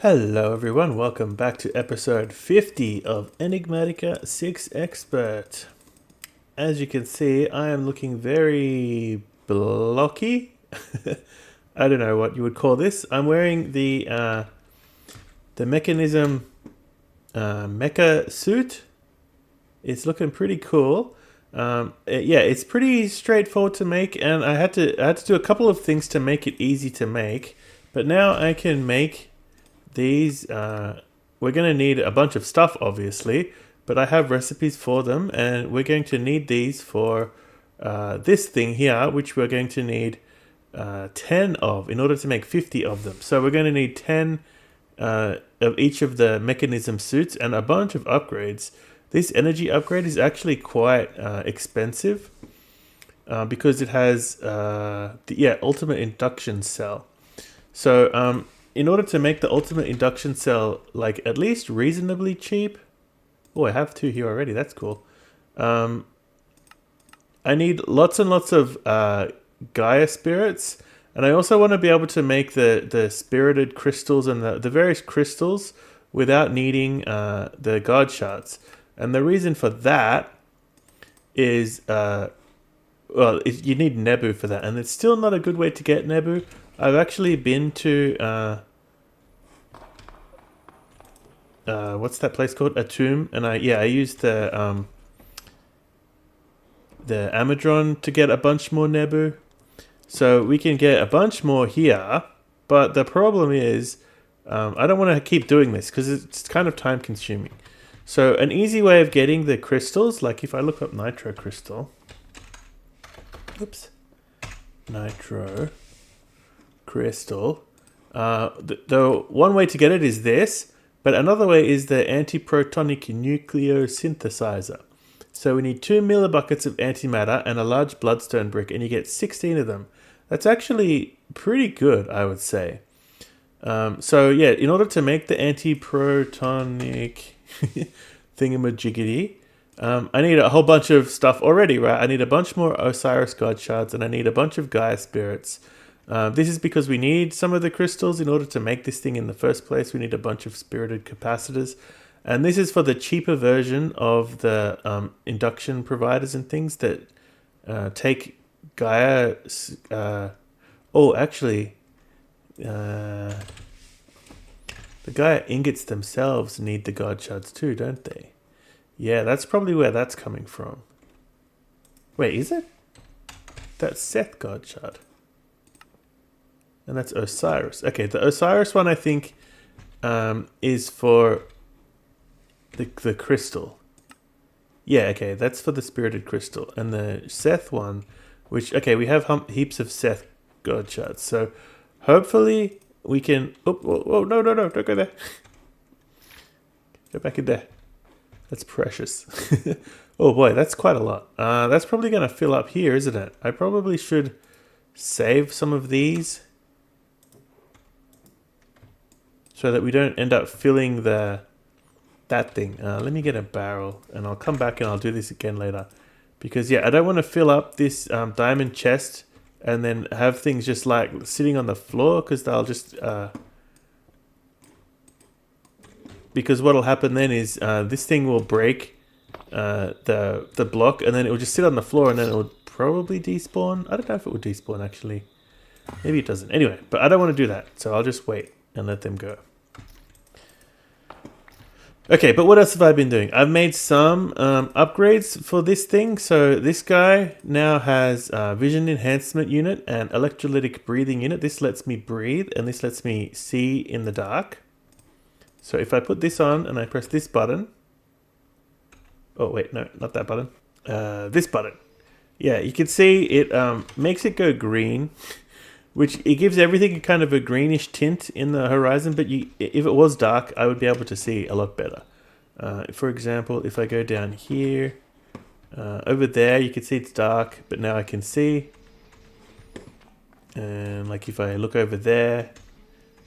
Hello everyone, welcome back to episode 50 of Enigmatica 6 Expert. As you can see, I am looking very blocky. I don't know what you would call this. I'm wearing the mechanism mecha suit. It's looking pretty cool. Yeah, it's pretty straightforward to make, and I had to do a couple of things to make it easy to make. But now I can make these. We're going to need a bunch of stuff, obviously, but I have recipes for them, and we're going to need these for this thing here, which we're going to need 10 of in order to make 50 of them. So we're going to need 10 of each of the mechanism suits and a bunch of upgrades. This energy upgrade is actually quite expensive because it has the ultimate induction cell. So in order to make the ultimate induction cell like at least reasonably cheap, oh, I have two here already. That's cool. I need lots and lots of Gaia spirits, and I also want to be able to make the spirited crystals and the various crystals without needing the god shards. And the reason for that is, you need Nebu for that, and it's still not a good way to get Nebu. I've actually been to what's that place called? A tomb, and I used the Amadron to get a bunch more Nebu. So we can get a bunch more here, but the problem is I don't want to keep doing this because it's kind of time consuming. So an easy way of getting the crystals, like if I look up nitro crystal, nitro crystal, the one way to get it is this, but another way is the antiprotonic nucleosynthesizer. So we need 2 millibuckets of antimatter and a large bloodstone brick, and you get 16 of them. That's actually pretty good, I would say. So yeah, in order to make the antiprotonic thingamajiggity, I need a whole bunch of stuff already, right? I need a bunch more Osiris God shards, and I need a bunch of Gaia spirits. This is because we need some of the crystals in order to make this thing in the first place. We need a bunch of spirited capacitors. And this is for the cheaper version of the induction providers and things that take Gaia... the Gaia ingots themselves need the god shards too, don't they? Yeah, that's probably where that's coming from. Wait, is it? That's Seth god shard. And that's Osiris. Okay, the Osiris one I think is for the crystal. Yeah, okay, that's for the spirited crystal. And the Seth one, which, okay, we have heaps of Seth god shards. So hopefully we can... Oh, no, don't go there. Go back in there. That's precious. Oh boy, that's quite a lot. That's probably going to fill up here, isn't it? I probably should save some of these so that we don't end up filling that thing. Let me get a barrel, and I'll come back and I'll do this again later. Because, yeah, I don't want to fill up this diamond chest and then have things just like sitting on the floor, because they'll just... because what'll happen then is this thing will break the block, and then it will just sit on the floor, and then it will probably despawn. I don't know if it will despawn, actually. Maybe it doesn't. Anyway, but I don't want to do that, so I'll just wait and let them go. Okay, but what else have I been doing? I've made some upgrades for this thing. So this guy now has vision enhancement unit and electrolytic breathing unit. This lets me breathe, and this lets me see in the dark. So if I put this on and I press this button... Oh, wait, no, not that button. This button. Yeah, you can see it makes it go green, which it gives everything kind of a greenish tint in the horizon, but if it was dark, I would be able to see a lot better. For example, if I go down here, over there, you can see it's dark, but now I can see. And like if I look over there,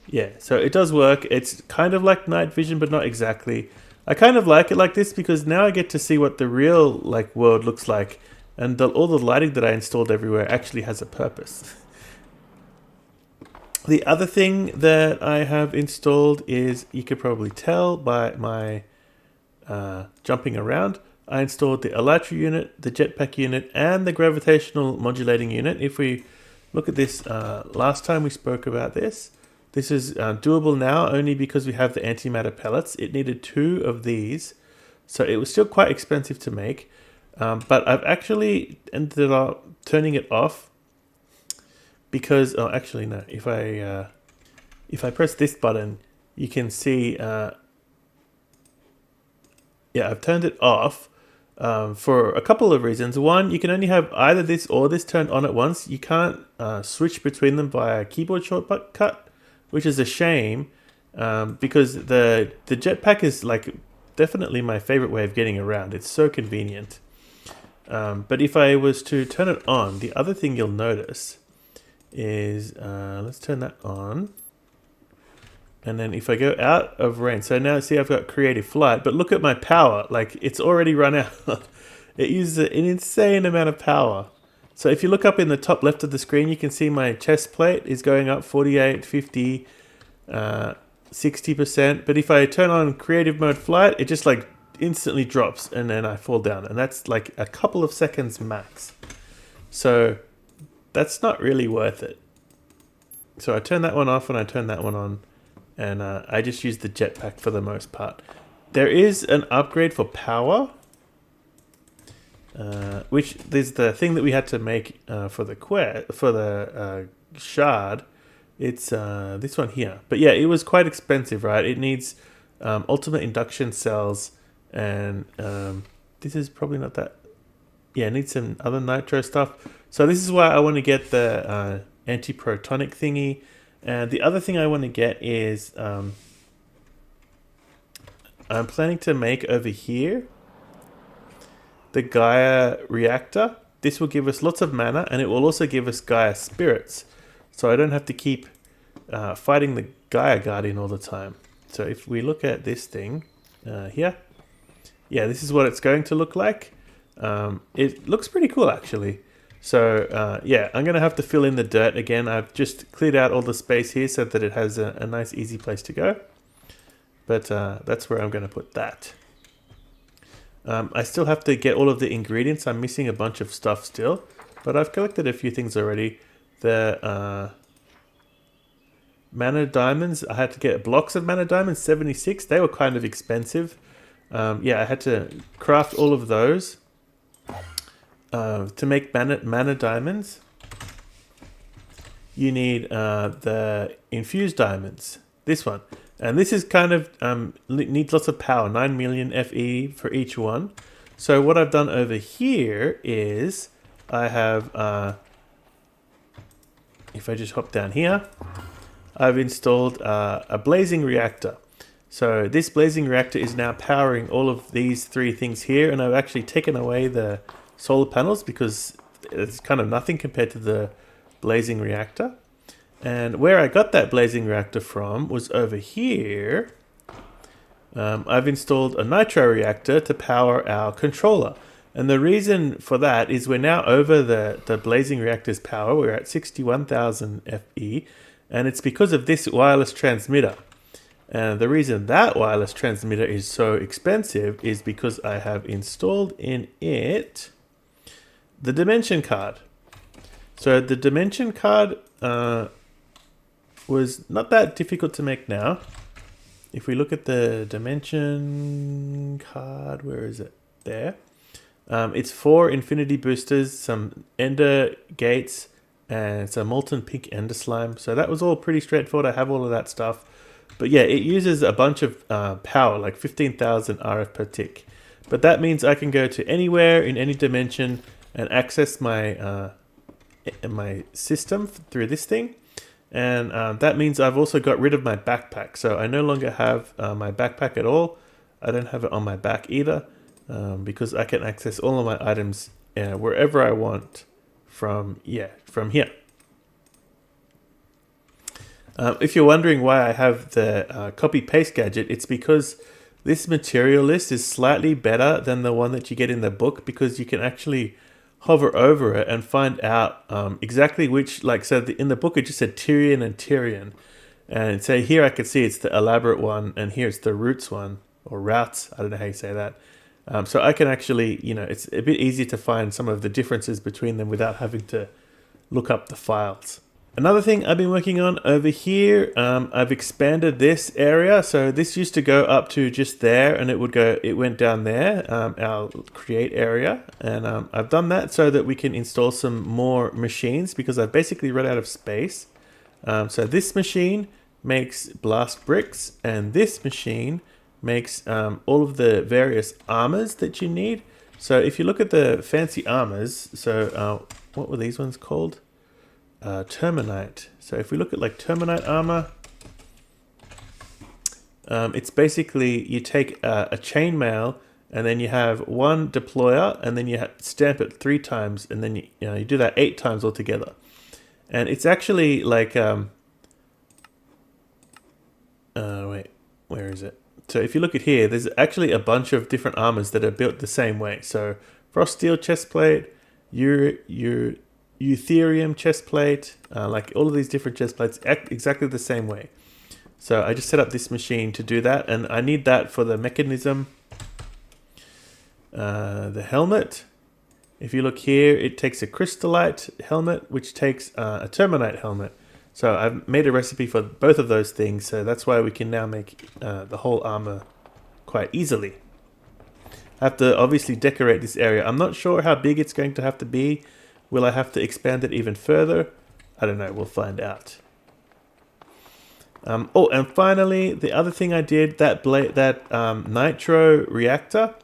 yeah, so it does work. It's kind of like night vision, but not exactly. I kind of like it like this because now I get to see what the real like world looks like, and all the lighting that I installed everywhere actually has a purpose. The other thing that I have installed is, you could probably tell by my jumping around, I installed the elytra unit, the jetpack unit, and the gravitational modulating unit. If we look at this, last time we spoke about this, this is doable now only because we have the antimatter pellets. It needed 2 of these, so it was still quite expensive to make. But I've actually ended up turning it off because, oh, actually no. If I press this button, you can see, yeah, I've turned it off for a couple of reasons. One, you can only have either this or this turned on at once. You can't switch between them via keyboard shortcut, which is a shame because the jetpack is like definitely my favorite way of getting around. It's so convenient. But if I was to turn it on, the other thing you'll notice is, let's turn that on. And then if I go out of range, so now see I've got creative flight, but look at my power, like it's already run out. It uses an insane amount of power. So if you look up in the top left of the screen, you can see my chest plate is going up 48, 50, 60%. But if I turn on creative mode flight, it just like instantly drops and then I fall down. And that's like a couple of seconds max. So that's not really worth it. So I turn that one off and I turn that one on. And I just use the jetpack for the most part. There is an upgrade for power, which is the thing that we had to make for the shard. It's this one here. But yeah, it was quite expensive, right? It needs ultimate induction cells, and this is probably not that. Yeah, it needs some other nitro stuff. So this is why I want to get the anti-protonic thingy. And the other thing I want to get is, I'm planning to make over here the Gaia Reactor. This will give us lots of mana, and it will also give us Gaia Spirits. So I don't have to keep fighting the Gaia Guardian all the time. So if we look at this thing here, yeah, this is what it's going to look like. It looks pretty cool, actually. So yeah, I'm going to have to fill in the dirt again. I've just cleared out all the space here so that it has a nice easy place to go. But that's where I'm going to put that. I still have to get all of the ingredients. I'm missing a bunch of stuff still. But I've collected a few things already. The mana diamonds, I had to get blocks of mana diamonds, 76. They were kind of expensive. Yeah, I had to craft all of those. To make mana diamonds, you need the infused diamonds. This one, and this is kind of needs lots of power. 9 million FE for each one. So what I've done over here is I have, if I just hop down here, I've installed a blazing reactor. So this blazing reactor is now powering all of these 3 things here, and I've actually taken away the solar panels because it's kind of nothing compared to the blazing reactor. And where I got that blazing reactor from was over here. I've installed a nitro reactor to power our controller. And the reason for that is we're now over the blazing reactor's power. We're at 61,000 FE, and it's because of this wireless transmitter. And the reason that wireless transmitter is so expensive is because I have installed in it the dimension card. So the dimension card was not that difficult to make now. If we look at the dimension card, where is it? There. It's 4 infinity boosters, some ender gates, and some molten pink ender slime. So that was all pretty straightforward. I have all of that stuff. But yeah, it uses a bunch of power, like 15,000 RF per tick. But that means I can go to anywhere in any dimension and access my my system through this thing. And that means I've also got rid of my backpack. So I no longer have my backpack at all. I don't have it on my back either, because I can access all of my items wherever I want from here. If you're wondering why I have the copy-paste gadget, it's because this material list is slightly better than the one that you get in the book, because you can actually hover over it and find out exactly which, like, so in the book it just said Tyrian and Tyrian. And say here I can see it's the elaborate one, and here it's the roots one, or routes, I don't know how you say that. So I can actually, you know, it's a bit easier to find some of the differences between them without having to look up the files. Another thing I've been working on over here, I've expanded this area. So this used to go up to just there, and it went down there, our create area. And I've done that so that we can install some more machines, because I've basically run out of space. So this machine makes blast bricks, and this machine makes all of the various armors that you need. So if you look at the fancy armors, so what were these ones called? Terminite. So if we look at like terminite armor, it's basically you take a chainmail, and then you have one deployer, and then you stamp it 3 times, and then you do that 8 times altogether. And it's actually like wait, where is it? So if you look at here, there's actually a bunch of different armors that are built the same way. So frost steel chestplate, your Eutherium chestplate, like all of these different chestplates act exactly the same way. So I just set up this machine to do that, and I need that for the mechanism. The helmet, if you look here, it takes a crystallite helmet, which takes a terminite helmet. So I've made a recipe for both of those things, so that's why we can now make the whole armor quite easily. I have to obviously decorate this area. I'm not sure how big it's going to have to be. Will I have to expand it even further? I don't know, we'll find out. Oh, and finally, the other thing I did, that nitro reactor,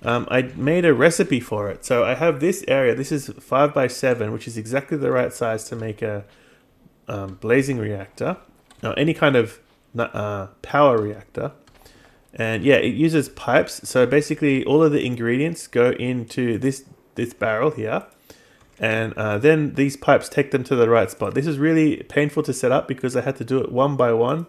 I made a recipe for it. So I have this area, this is 5x7, which is exactly the right size to make a blazing reactor. Now, any kind of power reactor. And yeah, it uses pipes. So basically all of the ingredients go into this barrel here. And then these pipes take them to the right spot. This is really painful to set up because I had to do it one by one.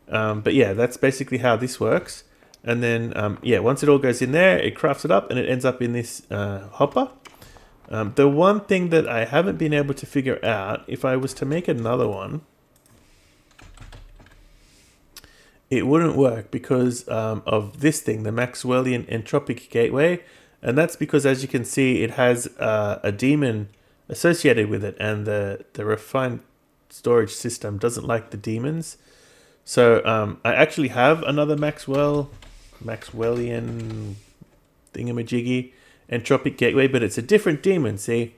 But yeah, that's basically how this works. And then, yeah, once it all goes in there, it crafts it up and it ends up in this hopper. The one thing that I haven't been able to figure out, if I was to make another one, it wouldn't work because of this thing, the Maxwellian entropic gateway. And that's because, as you can see, it has a daemon associated with it, and the refined storage system doesn't like the demons. So I actually have another Maxwellian thingamajiggy entropic gateway, but it's a different daemon, see?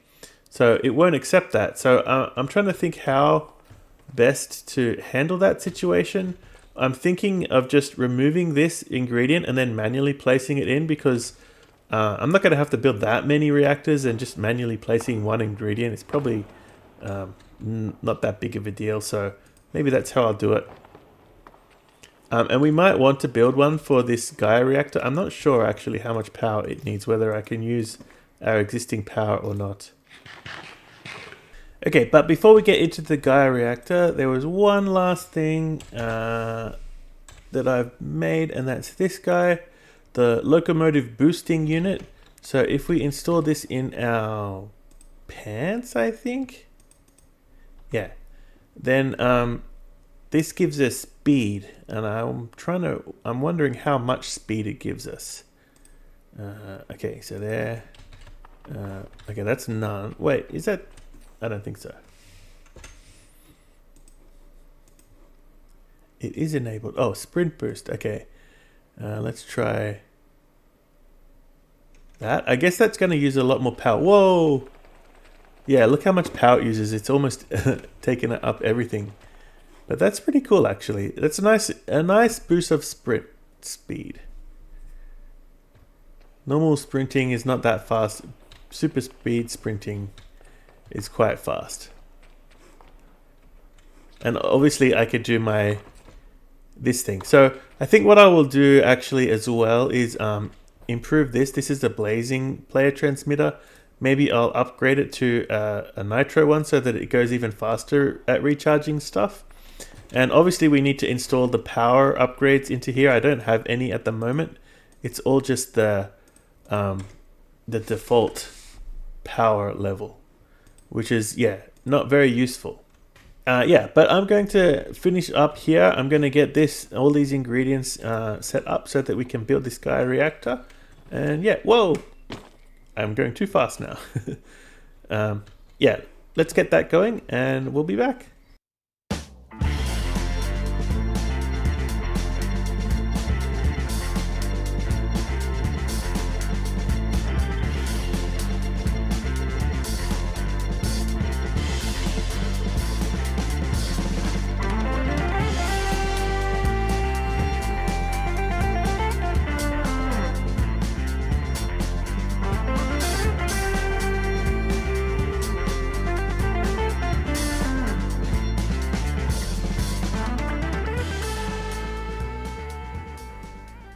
So it won't accept that. So I'm trying to think how best to handle that situation. I'm thinking of just removing this ingredient and then manually placing it in, because I'm not going to have to build that many reactors, and just manually placing one ingredient is probably not that big of a deal. So maybe that's how I'll do it. And we might want to build one for this Gaia reactor. I'm not sure actually how much power it needs, whether I can use our existing power or not. Okay, but before we get into the Gaia reactor, there was one last thing that I've made, and that's this guy, the locomotive boosting unit. So if we install this in our pants, I think, yeah, then this gives us speed, and I'm wondering how much speed it gives us. Okay, so there. Okay, that's none. Wait, is that? I don't think so. It is enabled. Oh, sprint boost. Okay, let's try that. I guess that's going to use a lot more power. Whoa! Yeah, look how much power it uses. It's almost taken up everything. But that's pretty cool, actually. That's a nice boost of sprint speed. Normal sprinting is not that fast. Super speed sprinting is quite fast. And obviously I could do this thing. So I think what I will do actually as well is improve this. This is the blazing player transmitter. Maybe I'll upgrade it to a nitro one so that it goes even faster at recharging stuff. And obviously we need to install the power upgrades into here. I don't have any at the moment. It's all just the default power level, which is, yeah, not very useful. Yeah, but I'm going to finish up here. I'm going to get all these ingredients set up so that we can build this Gaia reactor. And yeah, whoa, I'm going too fast now. Yeah, let's get that going and we'll be back.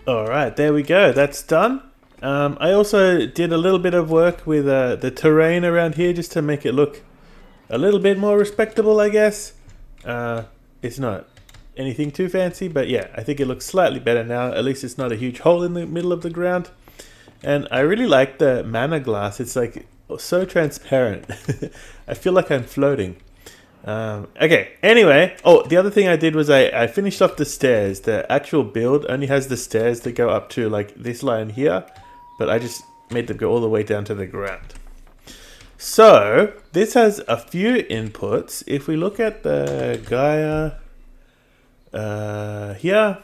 All right, there we go. That's done. I also did a little bit of work with the terrain around here just to make it look a little bit more respectable, I guess. It's not anything too fancy, but yeah, I think it looks slightly better now. At least it's not a huge hole in the middle of the ground. And I really like the mana glass. It's like so transparent. I feel like I'm floating. Okay, anyway. Oh, the other thing I did was I finished off the stairs. The actual build only has the stairs that go up to like this line here, but I just made them go all the way down to the ground. So this has a few inputs. If we look at the Gaia, here,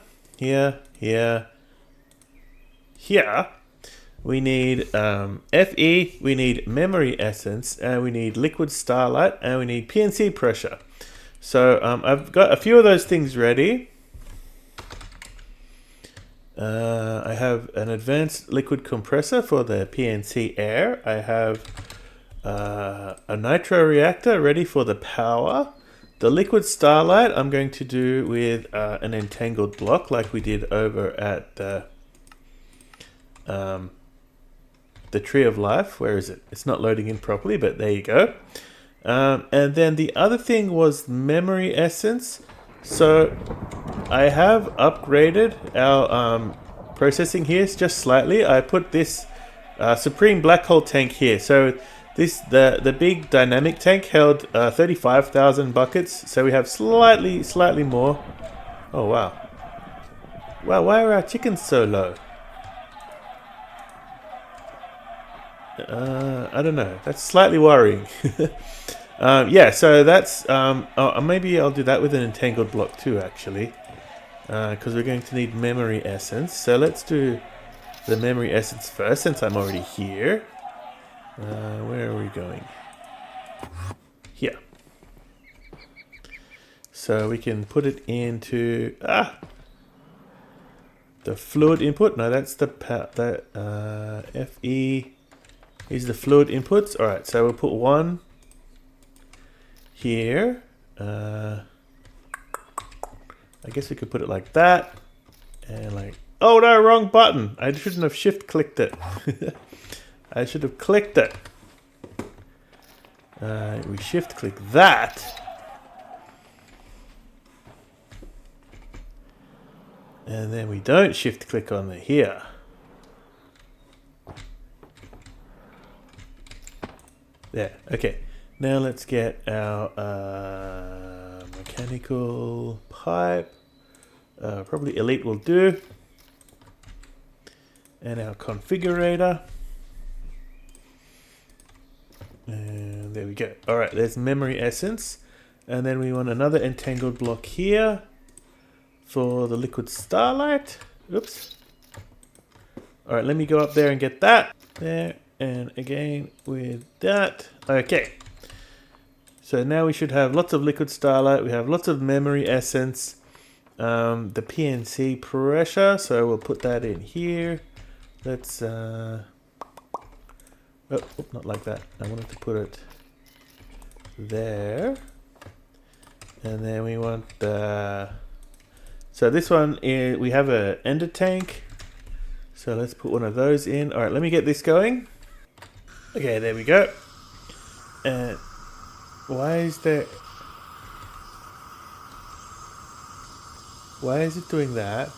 we need FE, we need memory essence, and we need liquid starlight, and we need PNC pressure. So I've got a few of those things ready. I have an advanced liquid compressor for the PNC air. I have a nitro reactor ready for the power. The liquid starlight I'm going to do with an entangled block like we did over at the Tree of Life. Where is it? It's not loading in properly, but there you go. And then the other thing was memory essence. So I have upgraded our processing here just slightly. I put this Supreme Black Hole tank here. So the big dynamic tank held 35,000 buckets. So we have slightly more. Oh wow. Wow, why are our chickens so low? I don't know. That's slightly worrying. Yeah, so that's... maybe I'll do that with an entangled block too, actually. Because we're going to need memory essence. So let's do the memory essence first, since I'm already here. Where are we going? Here. So we can put it into... the fluid input. No, that's the... FE... Here's the fluid inputs. Alright, so we'll put one here. I guess we could put it like that. And like... Oh no, wrong button! I shouldn't have shift clicked it. I should have clicked it. We shift click that. And then we don't shift click on the here. There, okay. Now let's get our mechanical pipe. Probably Elite will do. And our configurator. And there we go. Alright, there's memory essence. And then we want another entangled block here for the liquid starlight. Oops. Alright, let me go up there and get that. There. And again with that. Okay. So now we should have lots of liquid starlight. We have lots of memory essence. The PNC pressure. So we'll put that in here. Let's... oh, not like that. I wanted to put it there. And then we want the... So this one, we have a ender tank. So let's put one of those in. Alright, let me get this going. Okay, there we go. And why is there... Why is it doing that?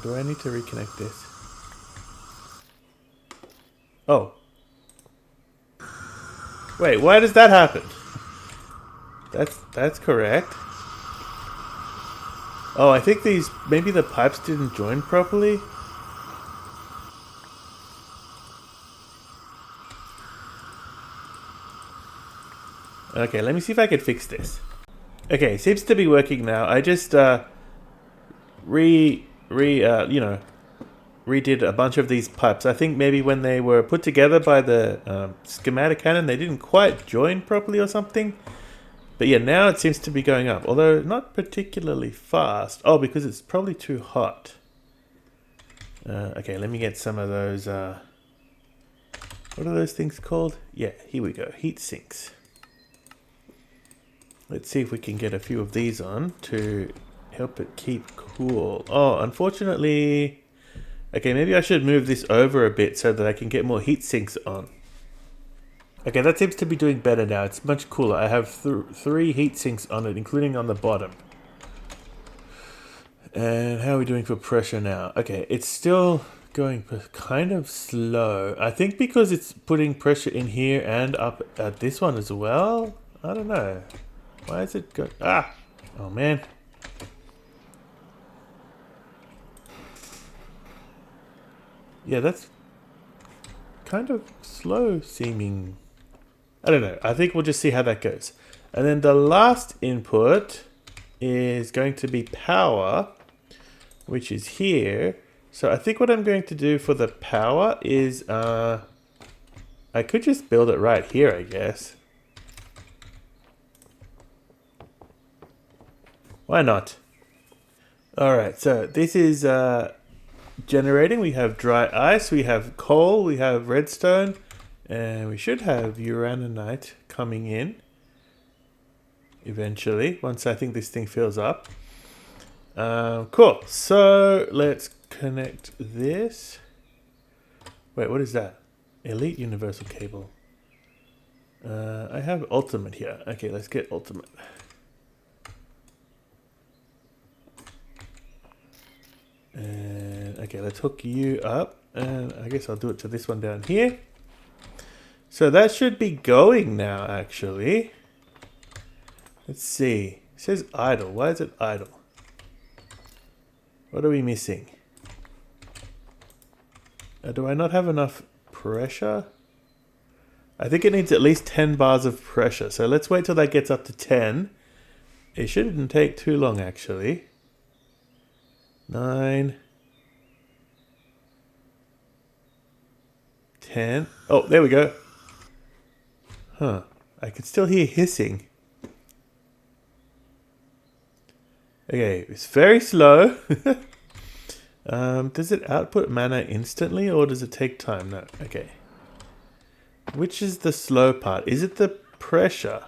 Do I need to reconnect this? Oh. Wait, why does that happen? That's correct. Oh, I think these... Maybe the pipes didn't join properly? Okay, let me see if I can fix this. Okay, seems to be working now. I just redid a bunch of these pipes. I think maybe when they were put together by the schematic cannon, they didn't quite join properly or something. But yeah, now it seems to be going up, although not particularly fast. Oh, because it's probably too hot. Okay, let me get some of those. What are those things called? Yeah, here we go. Heat sinks. Let's see if we can get a few of these on to help it keep cool. Oh, unfortunately... Okay, maybe I should move this over a bit so that I can get more heat sinks on. Okay, that seems to be doing better now. It's much cooler. I have 3 heat sinks on it, including on the bottom. And how are we doing for pressure now? Okay, it's still going kind of slow. I think because it's putting pressure in here and up at this one as well. I don't know. Why is it going... Ah! Oh, man. Yeah, that's kind of slow seeming. I don't know. I think we'll just see how that goes. And then the last input is going to be power, which is here. So I think what I'm going to do for the power is... I could just build it right here, I guess. Why not? Alright, so this is generating. We have dry ice, we have coal, we have redstone, and we should have uraninite coming in eventually, once I think this thing fills up. Cool, so let's connect this. Wait, what is that? Elite universal cable. I have ultimate here. Okay, let's get ultimate. And okay, let's hook you up, and I guess I'll do it to this one down here. So that should be going now, actually. Let's see. It says idle. Why is it idle? What are we missing? Do I not have enough pressure? I think it needs at least 10 bars of pressure. So let's wait till that gets up to 10. It shouldn't take too long, actually. 9, 10. Oh, there we go. Huh. I can still hear hissing. Okay, it's very slow. Does it output mana instantly or does it take time? No. Okay. Which is the slow part? Is it the pressure?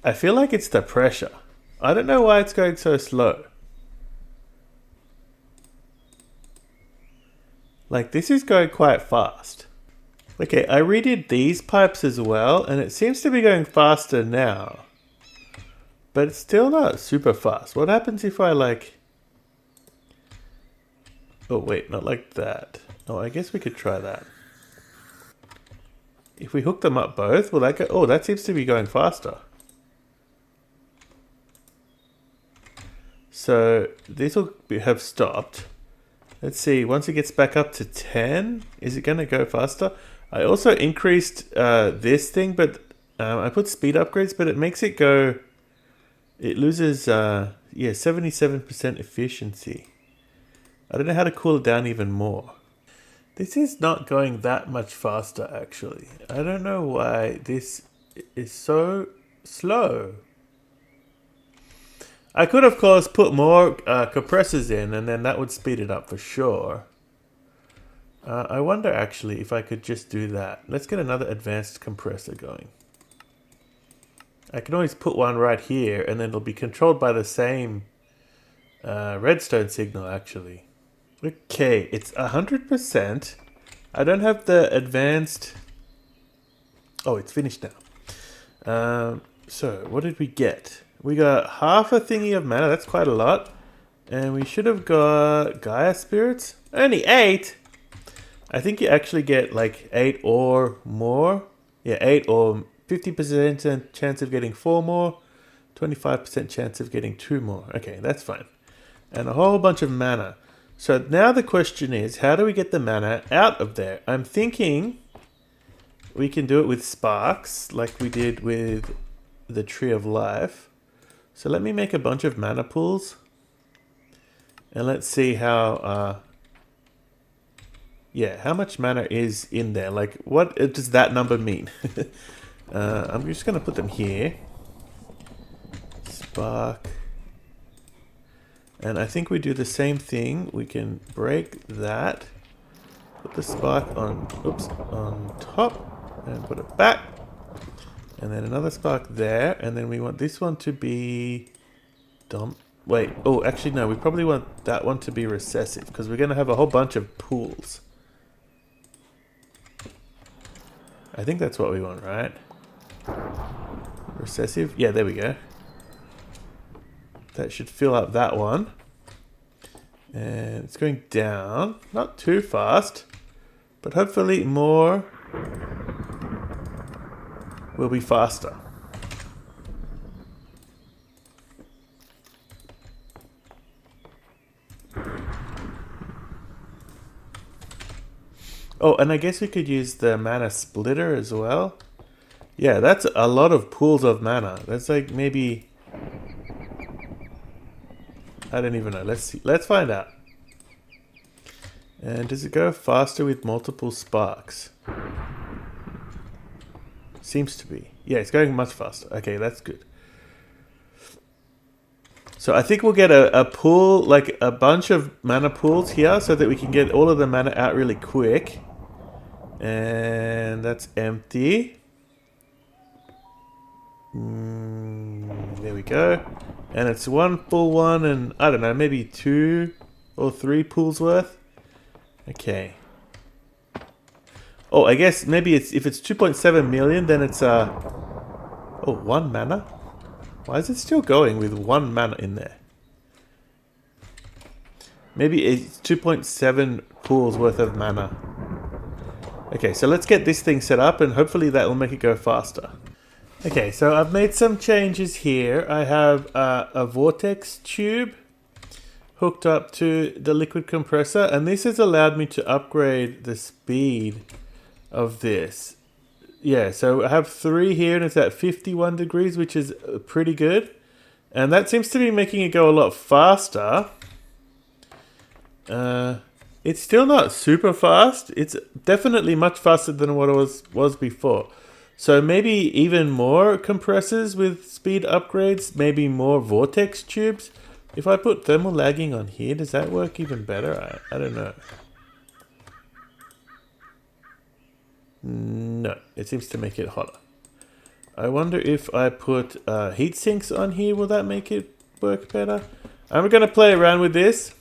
I feel like it's the pressure. I don't know why it's going so slow. Like, this is going quite fast. Okay, I redid these pipes as well, and it seems to be going faster now. But it's still not super fast. What happens if I, like... Oh, wait, not like that. Oh, I guess we could try that. If we hook them up both, will that go... Oh, that seems to be going faster. So, this will have stopped. Let's see, once it gets back up to 10, is it going to go faster? I also increased this thing, but I put speed upgrades, but it makes it go... It loses, yeah, 77% efficiency. I don't know how to cool it down even more. This is not going that much faster, actually. I don't know why this is so slow. I could, of course, put more compressors in, and then that would speed it up for sure. I wonder, actually, if I could just do that. Let's get another advanced compressor going. I can always put one right here, and then it'll be controlled by the same redstone signal, actually. Okay, it's 100%. I don't have the advanced... Oh, it's finished now. So, what did we get? We got half a thingy of mana. That's quite a lot. And we should have got Gaia spirits. Only 8? I think you actually get like 8 or more. Yeah, 8 or 50% chance of getting 4 more, 25% chance of getting 2 more. Okay, that's fine. And a whole bunch of mana. So now the question is, how do we get the mana out of there? I'm thinking we can do it with sparks, like we did with the Tree of Life. So let me make a bunch of mana pools. And let's see how, yeah, how much mana is in there? Like, what does that number mean? I'm just going to put them here. Spark. And I think we do the same thing. We can break that. Put the spark on, oops, on top. And put it back. And then another spark there. And then we want this one to be... Wait, oh, actually no, we probably want that one to be recessive. Because we're going to have a whole bunch of pools. I think that's what we want, right? Recessive? Yeah, there we go. That should fill up that one. And it's going down. Not too fast. But hopefully more will be faster. Oh, and I guess we could use the mana splitter as well. Yeah, that's a lot of pools of mana. That's like maybe... I don't even know. Let's see. Let's find out. And does it go faster with multiple sparks? Seems to be. Yeah, it's going much faster. Okay, that's good. So I think we'll get a pool, like a bunch of mana pools here so that we can get all of the mana out really quick. And that's empty. There we go. And it's one full one and I don't know, maybe 2 or 3 pools worth. Okay. Oh, I guess maybe it's if it's 2.7 million, then it's oh, 1 mana? Why is it still going with 1 mana in there? Maybe it's 2.7 pools worth of mana. Okay, so let's get this thing set up and hopefully that will make it go faster. Okay, so I've made some changes here. I have a vortex tube hooked up to the liquid compressor, and this has allowed me to upgrade the speed of this. Yeah, so I have 3 here and it's at 51 degrees, which is pretty good. And that seems to be making it go a lot faster. It's still not super fast. It's definitely much faster than what it was before. So maybe even more compressors with speed upgrades, maybe more vortex tubes. If I put thermal lagging on here, does that work even better? I don't know. No, it seems to make it hotter. I wonder if I put heat sinks on here, will that make it work better? I'm going to play around with this.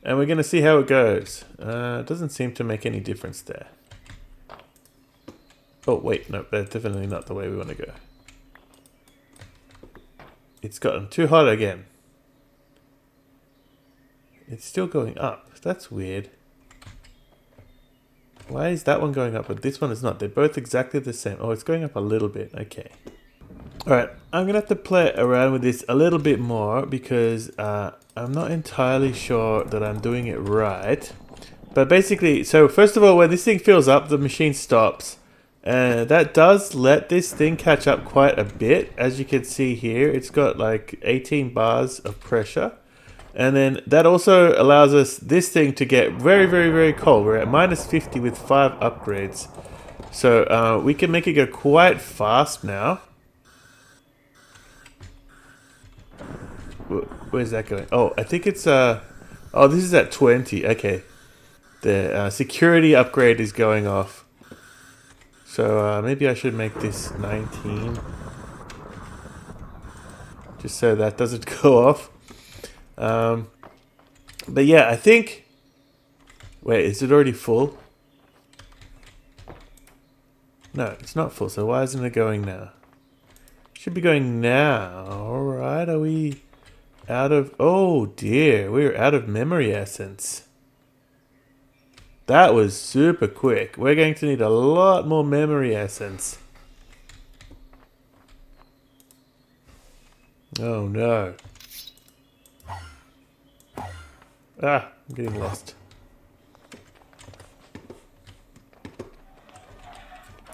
And we're going to see how it goes. It doesn't seem to make any difference there. Oh, wait, no, that's definitely not the way we want to go. It's gotten too hot again. It's still going up. That's weird. Why is that one going up, but this one is not? They're both exactly the same. Oh, it's going up a little bit. Okay. Alright, I'm going to have to play around with this a little bit more because I'm not entirely sure that I'm doing it right. But basically, so first of all, when this thing fills up, the machine stops. And that does let this thing catch up quite a bit. As you can see here, it's got like 18 bars of pressure. And then that also allows us this thing to get very, very, very cold. We're at minus 50 with 5 upgrades. So we can make it go quite fast now. Where's that going? Oh, I think it's... oh, this is at 20. Okay. The security upgrade is going off. So maybe I should make this 19. Just so that doesn't go off. But yeah, I think... Wait, is it already full? No, it's not full. So why isn't it going now? It should be going now. Alright, are we out of... Oh dear, we're out of memory essence. That was super quick. We're going to need a lot more memory essence. Oh no. Ah, I'm getting lost.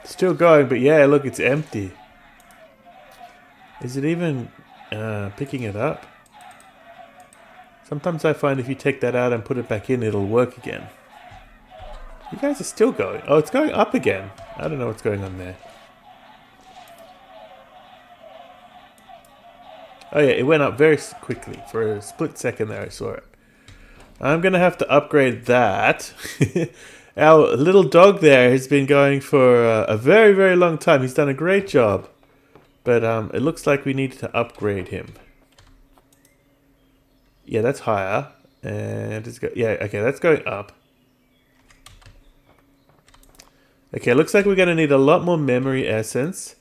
Still going, but yeah, look, it's empty. Is it even picking it up? Sometimes I find if you take that out and put it back in, it'll work again. You guys are still going. Oh, it's going up again. I don't know what's going on there. Oh yeah, it went up very quickly. For a split second there, I saw it. I'm going to have to upgrade that. Our little dog there has been going for a very, very long time. He's done a great job. But it looks like we need to upgrade him. Yeah, that's higher. And it's yeah, okay, that's going up. Okay, looks like we're going to need a lot more memory essence.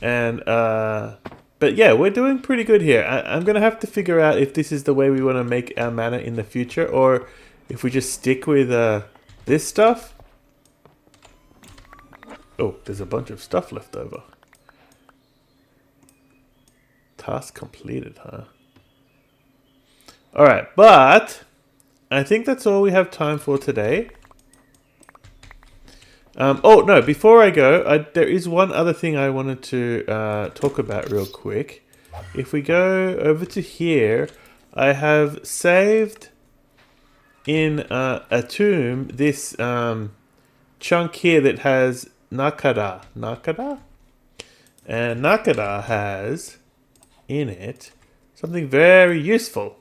And, but yeah, we're doing pretty good here. I'm going to have to figure out if this is the way we want to make our mana in the future. Or if we just stick with this stuff. Oh, there's a bunch of stuff left over. Task completed, huh? Alright, but I think that's all we have time for today. Oh, no, before I go, there is one other thing I wanted to talk about real quick. If we go over to here, I have saved in a tomb this chunk here that has Nakada. Nakada? And Nakada has in it something very useful.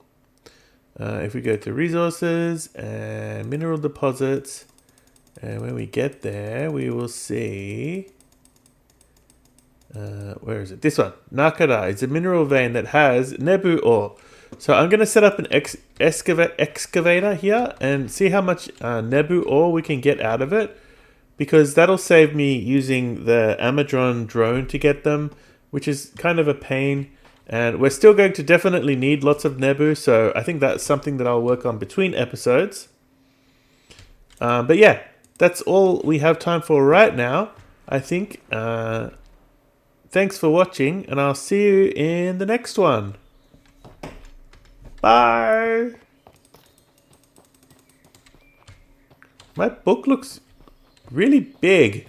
If we go to resources and mineral deposits, and when we get there, we will see... where is it? This one. Nakada. It's a mineral vein that has Nebu ore. So I'm going to set up an excavator here and see how much Nebu ore we can get out of it. Because that'll save me using the Amadron drone to get them, which is kind of a pain. And we're still going to definitely need lots of Nebu, so I think that's something that I'll work on between episodes. But yeah, that's all we have time for right now, I think. Thanks for watching, and I'll see you in the next one. Bye! My book looks really big.